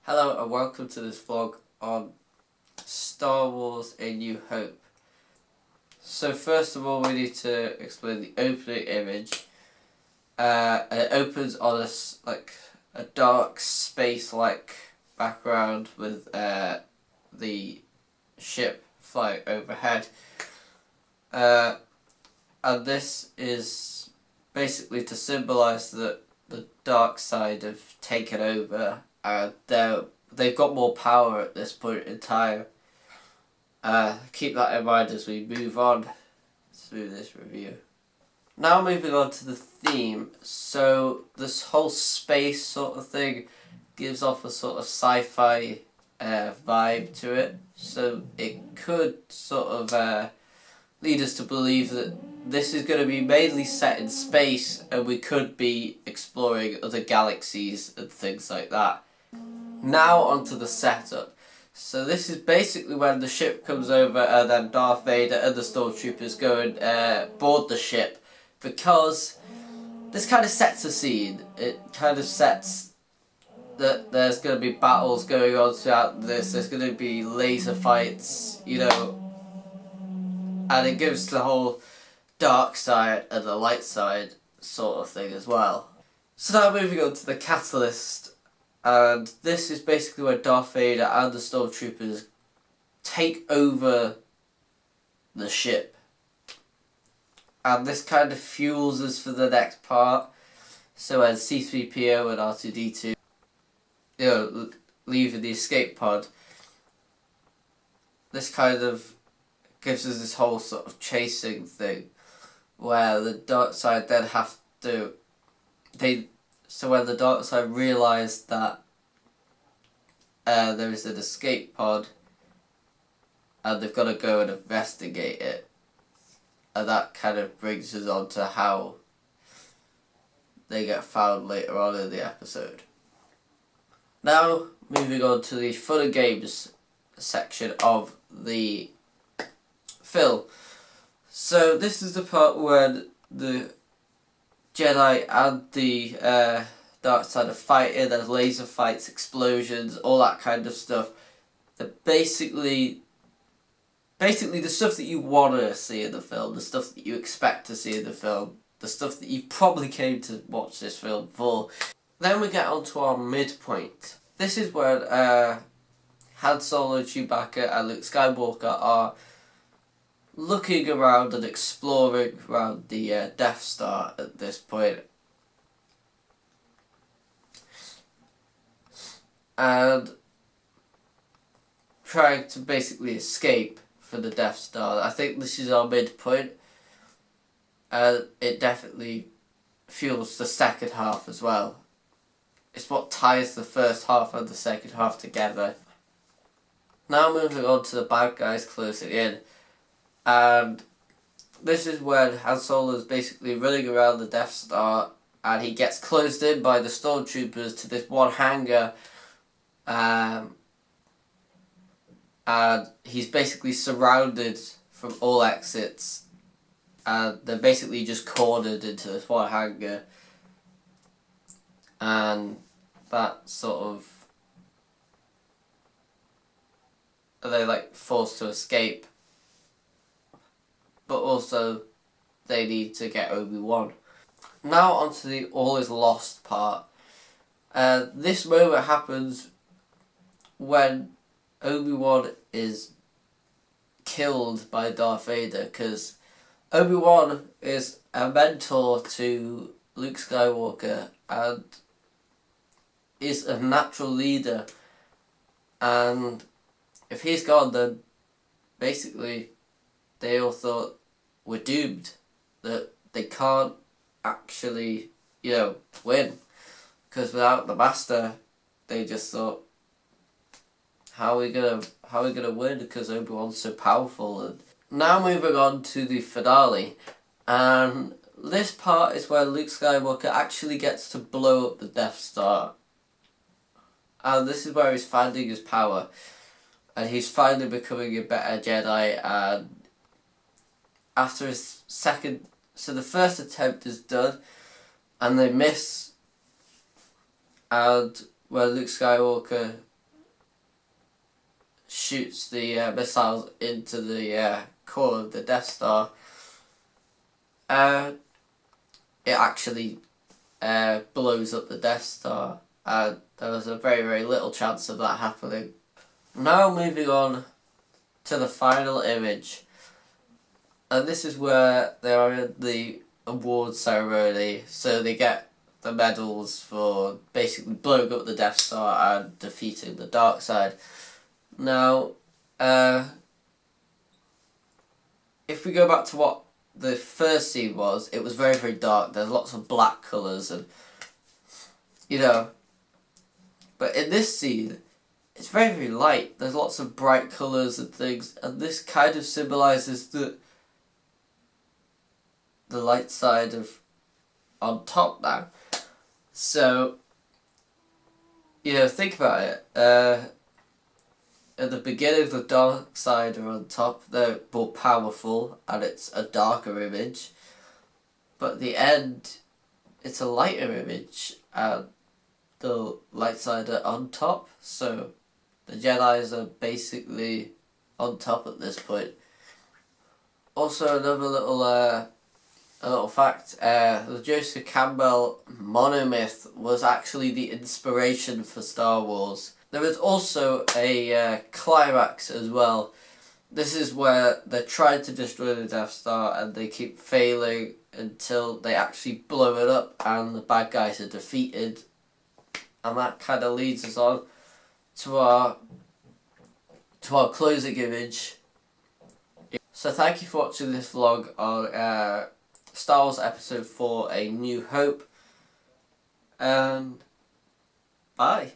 Hello and welcome to this vlog on Star Wars A New Hope. So first of all we need to explain the opening image. It opens on a dark space-like background with the ship flying overhead. And this is basically to symbolise that the dark side have taken over. They've got more power at this point in time. Keep that in mind as we move on through this review. Now moving on to the theme. So this whole space sort of thing gives off a sort of sci-fi vibe to it. So it could sort of lead us to believe that this is going to be mainly set in space and we could be exploring other galaxies and things like that. Now onto the setup. So this is basically when the ship comes over and then Darth Vader and the Stormtroopers go and board the ship, because this kind of sets a scene. It kind of sets that there's going to be battles going on throughout this, there's going to be laser fights, you know, and it gives the whole dark side and the light side sort of thing as well. So now moving on to the catalyst. And this is basically where Darth Vader and the Stormtroopers take over the ship. And this kind of fuels us for the next part. So when C-3PO and R2-D2, you know, leaving the escape pod, this kind of gives us this whole sort of chasing thing, where the dark side then have to, so when the dark side realised that there is an escape pod and they've got to go and investigate it, and that kind of brings us on to how they get found later on in the episode. Now moving on to the fun and games section of the film. So this is the part when the Jedi and the dark side are fighting. There's laser fights, explosions, all that kind of stuff. Basically the stuff that you want to see in the film, the stuff that you expect to see in the film, the stuff that you probably came to watch this film for. Then we get on to our midpoint. This is where Han Solo, Chewbacca and Luke Skywalker are looking around and exploring around the Death Star at this point. And trying to basically escape from the Death Star. I think this is our midpoint. It definitely fuels the second half as well. It's what ties the first half and the second half together. Now moving on to the bad guys closing in. And this is when Han Solo is basically running around the Death Star and he gets closed in by the Stormtroopers to this one hangar. And he's basically surrounded from all exits, and they're basically just cornered into this one hangar, and that sort of, they're like forced to escape, but also they need to get Obi-Wan. Now onto the all is lost part. This moment happens when Obi-Wan is killed by Darth Vader, because Obi-Wan is a mentor to Luke Skywalker and is a natural leader, and if he's gone, then basically they all thought we're doomed, that they can't actually, you know, win, because without the Master they just thought, how are we gonna win, because Obi-Wan's so powerful. And now moving on to the finale, and this part is where Luke Skywalker actually gets to blow up the Death Star, and this is where he's finding his power, and he's finally becoming a better Jedi. And after his second, so the first attempt is done and they miss, and where Luke Skywalker shoots the missiles into the core of the Death Star, it actually blows up the Death Star, and there was a very, very little chance of that happening. Now moving on to the final image, and this is where they are in the award ceremony, so they get the medals for basically blowing up the Death Star and defeating the dark side. Now, if we go back to what the first scene was, it was very, very dark. There's lots of black colours and, you know, but in this scene, it's very, very light. There's lots of bright colours and things, and this kind of symbolises the light side of on top now. So, you know, think about it. At the beginning, the dark side are on top. They're more powerful, and it's a darker image. But at the end, it's a lighter image, and the light side are on top. So, the Jedis are basically on top at this point. Also, another little fact, the Joseph Campbell monomyth was actually the inspiration for Star Wars. There is also a climax as well. This is where they're trying to destroy the Death Star and they keep failing until they actually blow it up and the bad guys are defeated. And that kind of leads us on to our closing image. So thank you for watching this vlog on Star Wars Episode 4, A New Hope. And bye.